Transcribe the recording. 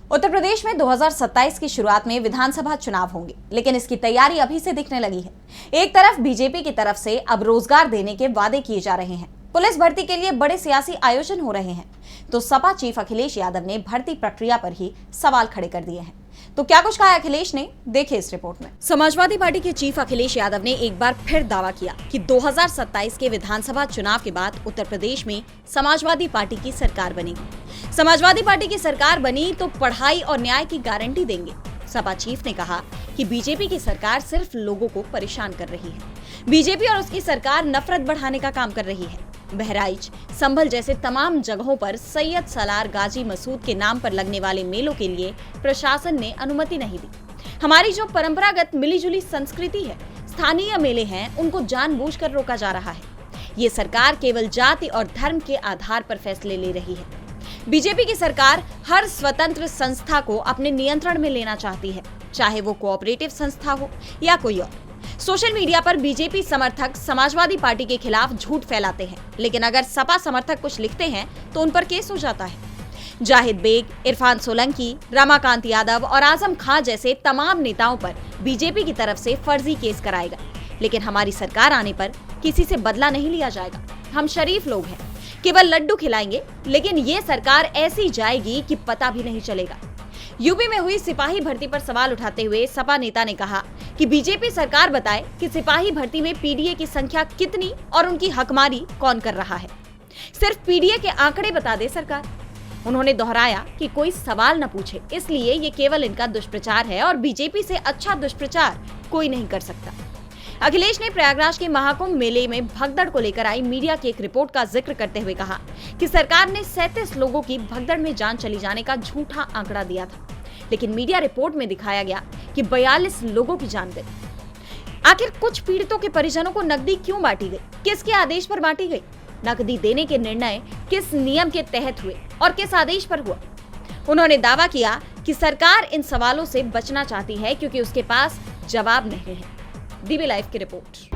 उत्तर प्रदेश में 2027 की शुरुआत में विधानसभा चुनाव होंगे, लेकिन इसकी तैयारी अभी से दिखने लगी है। एक तरफ बीजेपी की तरफ से अब रोजगार देने के वादे किए जा रहे हैं, पुलिस भर्ती के लिए बड़े सियासी आयोजन हो रहे हैं, तो सपा चीफ अखिलेश यादव ने भर्ती प्रक्रिया पर ही सवाल खड़े कर दिए हैं। तो क्या कुछ कहा अखिलेश ने, देखिए इस रिपोर्ट में। समाजवादी पार्टी के चीफ अखिलेश यादव ने एक बार फिर दावा किया कि 2027 के विधानसभा चुनाव के बाद उत्तर प्रदेश में समाजवादी पार्टी की सरकार बनेगी। समाजवादी पार्टी की सरकार बनी तो पढ़ाई और न्याय की गारंटी देंगे। सपा चीफ ने कहा कि बीजेपी की सरकार सिर्फ लोगों को परेशान कर रही है। बीजेपी और उसकी सरकार नफरत बढ़ाने का काम कर रही है। बहराइच, संभल जैसे तमाम जगहों पर सैयद सलार गाजी मसूद के नाम पर लगने वाले मेलों के लिए प्रशासन ने अनुमति नहीं दी। हमारी जो परंपरागत मिलीजुली संस्कृति है, स्थानीय मेले हैं, उनको जानबूझकर रोका जा रहा है। ये सरकार केवल जाति और धर्म के आधार पर फैसले ले रही है। बीजेपी की सरकार हर स्वतंत्र संस्था को अपने नियंत्रण में लेना चाहती है, चाहे वो कोऑपरेटिव संस्था हो या कोई और। सोशल मीडिया पर बीजेपी समर्थक समाजवादी पार्टी के खिलाफ झूठ फैलाते हैं, लेकिन अगर सपा समर्थक कुछ लिखते हैं तो उन पर केस हो जाता है। जाहिद बेग, इरफान सोलंकी, रमाकांत यादव और आजम खां जैसे तमाम नेताओं पर बीजेपी की तरफ से फर्जी केस कराएगा, लेकिन हमारी सरकार आने पर किसी से बदला नहीं लिया जाएगा। हम शरीफ लोग हैं, केवल लड्डू खिलाएंगे, लेकिन ये सरकार ऐसी जाएगी कि पता भी नहीं चलेगा। यूपी में हुई सिपाही भर्ती पर सवाल उठाते हुए सपा नेता ने कहा कि बीजेपी सरकार बताए कि सिपाही भर्ती में पीडीए की संख्या कितनी और उनकी हकमारी कौन कर रहा है। सिर्फ पीडीए के आंकड़े बता दे सरकार। उन्होंने दोहराया कि कोई सवाल न पूछे, इसलिए ये केवल इनका दुष्प्रचार है और बीजेपी से अच्छा दुष्प्रचार कोई नहीं कर सकता। अखिलेश ने प्रयागराज के महाकुंभ मेले में भगदड़ को लेकर आई मीडिया की एक रिपोर्ट का जिक्र करते हुए कहा कि सरकार ने 37 लोगों की भगदड़ में जान चली जाने का झूठा आंकड़ा दिया था, लेकिन मीडिया रिपोर्ट में दिखाया गया कि 42 लोगों की जान गई। आखिर कुछ पीड़ितों के परिजनों को नकदी क्यों बांटी गई, किसके आदेश पर बांटी गई, नकदी देने के निर्णय किस नियम के तहत हुए और किस आदेश पर हुआ। उन्होंने दावा किया कि सरकार इन सवालों से बचना चाहती है क्योंकि उसके पास जवाब नहीं है। डीबी लाइव की रिपोर्ट।